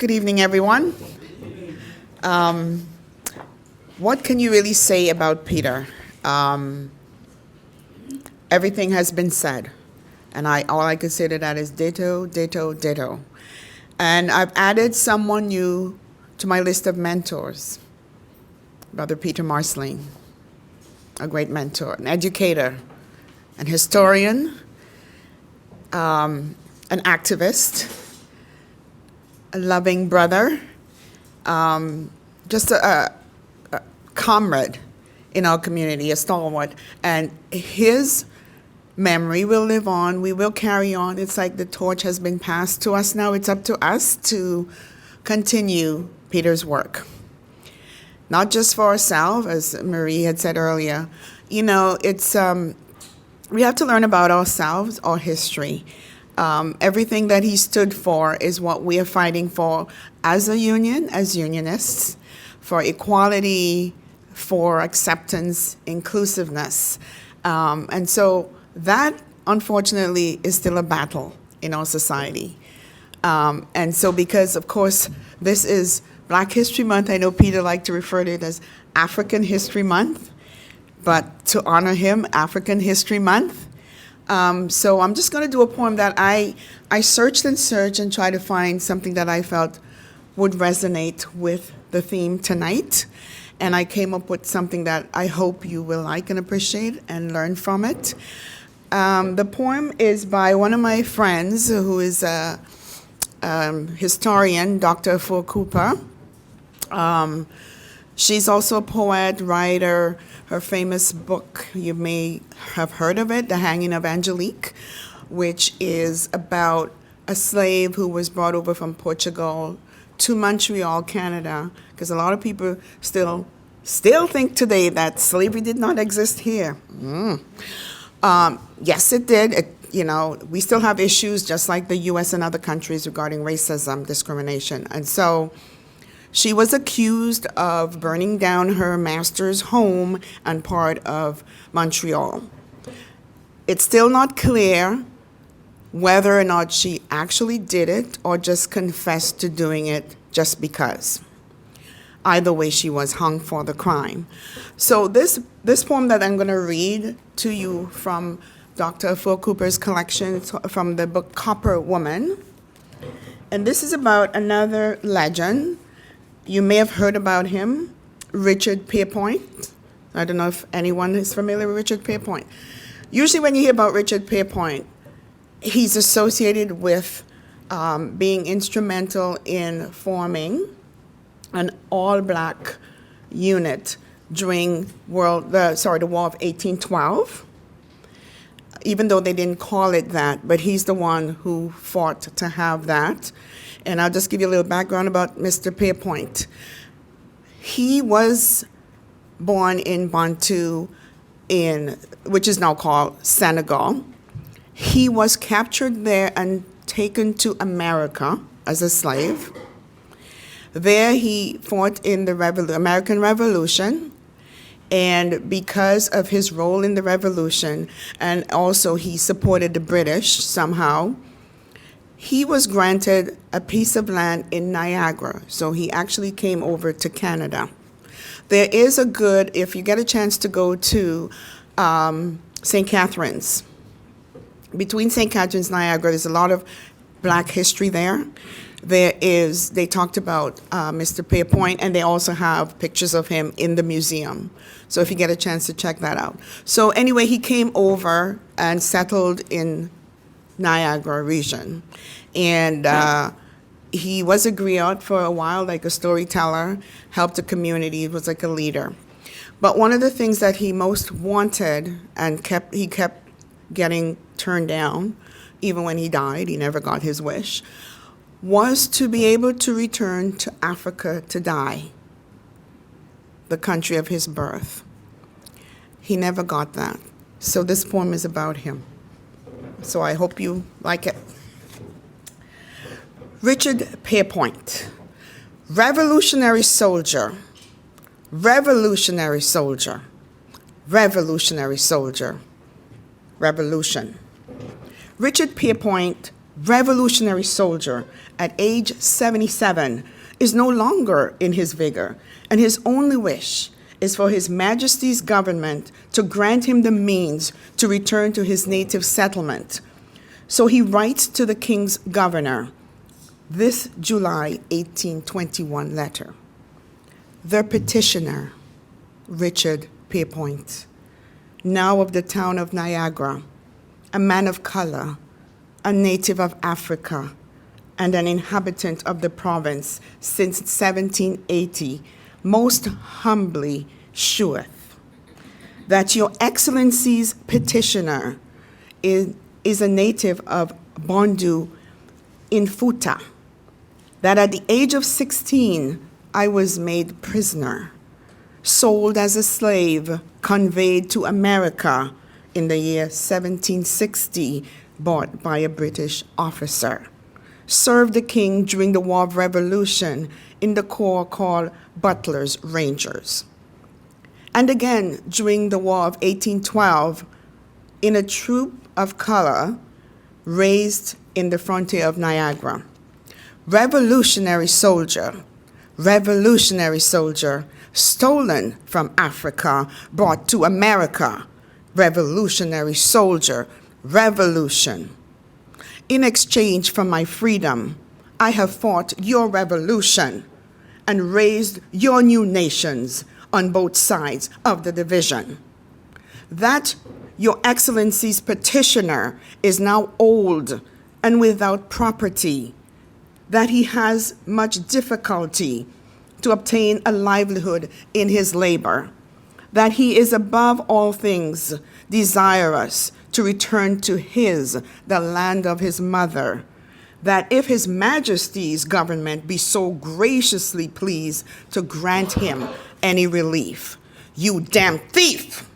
Good evening, everyone. What can you really say about Peter? Everything has been said, and all I can say to that is ditto, ditto, ditto. And I've added someone new to my list of mentors, Brother Peter Marcelline, a great mentor, an educator, an historian, an activist, a loving brother, just a comrade in our community, a stalwart. And his memory will live on. We will carry on. It's like the torch has been passed to us now. It's up to us to continue Peter's work. Not just for ourselves, as Marie had said earlier. You know, it's we have to learn about ourselves, our history. Everything that he stood for is what we are fighting for as a union, as unionists, for equality, for acceptance, inclusiveness. And so that, unfortunately, is still a battle in our society. And so because, of course, this is Black History Month, I know Peter liked to refer to it as African History Month, but to honor him, African History Month. So I'm just going to do a poem that I searched and searched and tried to find something that I felt would resonate with the theme tonight. And I came up with something that I hope you will like and appreciate and learn from it. The poem is by one of my friends who is a historian, Dr. Afua Cooper. She's also a poet, writer. Her famous book, you may have heard of it, The Hanging of Angelique, which is about a slave who was brought over from Portugal to Montreal, Canada, because a lot of people still think today that slavery did not exist here. Yes, it did. We still have issues just like the U.S. and other countries regarding racism, discrimination. And so she was accused of burning down her master's home and part of Montreal. It's still not clear whether or not she actually did it or just confessed to doing it just because. Either way, she was hung for the crime. So this poem that I'm going to read to you from Dr. Afua Cooper's collection, it's from the book Copper Woman. And this is about another legend. You may have heard about him, Richard Pierpoint. I don't know if anyone is familiar with Richard Pierpoint. Usually when you hear about Richard Pierpoint, he's associated with being instrumental in forming an all-black unit during the War of 1812, even though they didn't call it that, but he's the one who fought to have that. And I'll just give you a little background about Mr. Pierpoint. He was born in Bantu, which is now called Senegal. He was captured there and taken to America as a slave. There he fought in the American Revolution, and because of his role in the Revolution, and also he supported the British somehow, he was granted a piece of land in Niagara, so he actually came over to Canada. There is if you get a chance to go to St. Catharines, between St. Catharines and Niagara, there's a lot of Black history there. They talked about Mr. Pierpoint, and they also have pictures of him in the museum. So if you get a chance to check that out. So anyway, he came over and settled in Niagara region. And he was a griot for a while, like a storyteller, helped the community, was like a leader. But one of the things that he most wanted and he kept getting turned down, even when he died, he never got his wish, was to be able to return to Africa to die, the country of his birth. He never got that. So this poem is about him. So I hope you like it. Richard Pierpoint, revolutionary soldier, revolutionary soldier, revolutionary soldier, revolution. Richard Pierpoint revolutionary soldier at age 77, is no longer in his vigor, and his only wish is for His Majesty's government to grant him the means to return to his native settlement. So he writes to the king's governor this July 1821 letter. The petitioner, Richard Pierpoint, now of the town of Niagara, a man of color, a native of Africa, and an inhabitant of the province since 1780, most humbly sheweth that Your Excellency's petitioner is a native of Bondu in Futa, that at the age of 16 I was made prisoner, sold as a slave, conveyed to America in the year 1760, bought by a British officer, served the king during the War of Revolution in the corps called Butler's Rangers, and again during the War of 1812 in a troop of color raised in the frontier of Niagara. Revolutionary soldier, stolen from Africa, brought to America. Revolutionary soldier, revolution. In exchange for my freedom, I have fought your revolution and raised your new nations on both sides of the division. That Your Excellency's petitioner is now old and without property, that he has much difficulty to obtain a livelihood in his labor, that he is above all things desirous to return to the land of his mother, that if His Majesty's government be so graciously pleased to grant him any relief. You damn thief!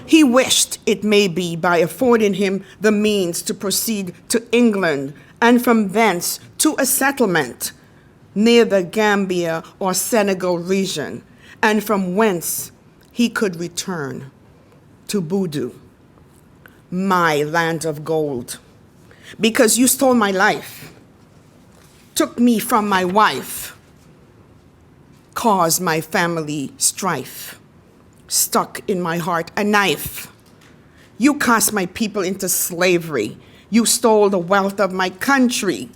He wished, it may be, by affording him the means to proceed to England, and from thence to a settlement near the Gambia or Senegal region, and from whence he could return to Budu, my land of gold. Because you stole my life, took me from my wife, caused my family strife, stuck in my heart a knife. You cast my people into slavery. You stole the wealth of my country.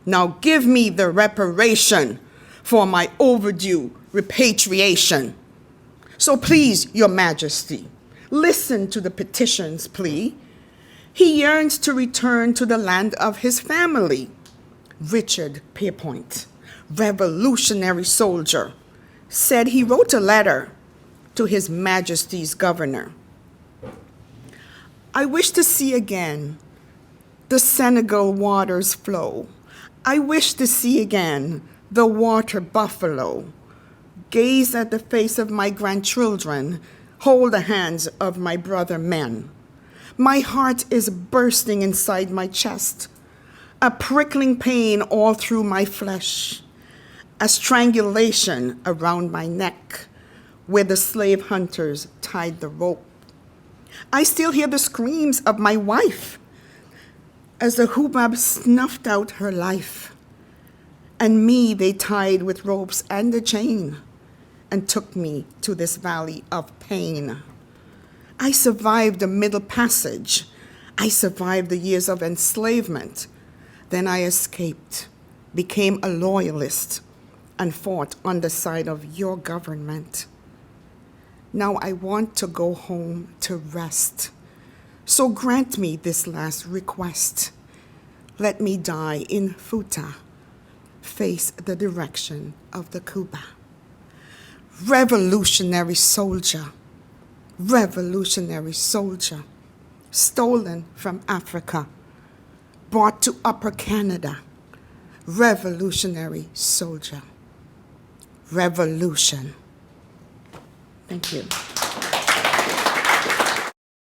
Now give me the reparation for my overdue repatriation. So please, Your Majesty, listen to the petition's plea. He yearns to return to the land of his family. Richard Pierpoint, revolutionary soldier, said he wrote a letter to His Majesty's governor. I wish to see again the Senegal waters flow. I wish to see again the water buffalo. Gaze at the face of my grandchildren, hold the hands of my brother men. My heart is bursting inside my chest, a prickling pain all through my flesh, a strangulation around my neck where the slave hunters tied the rope. I still hear the screams of my wife as the hubab snuffed out her life, and me they tied with ropes and a chain and took me to this valley of pain. I survived the Middle Passage. I survived the years of enslavement. Then I escaped, became a loyalist, and fought on the side of your government. Now I want to go home to rest. So grant me this last request. Let me die in Futa, face the direction of the Cuba. Revolutionary soldier, stolen from Africa, brought to Upper Canada. Revolutionary soldier. Revolution. Thank you.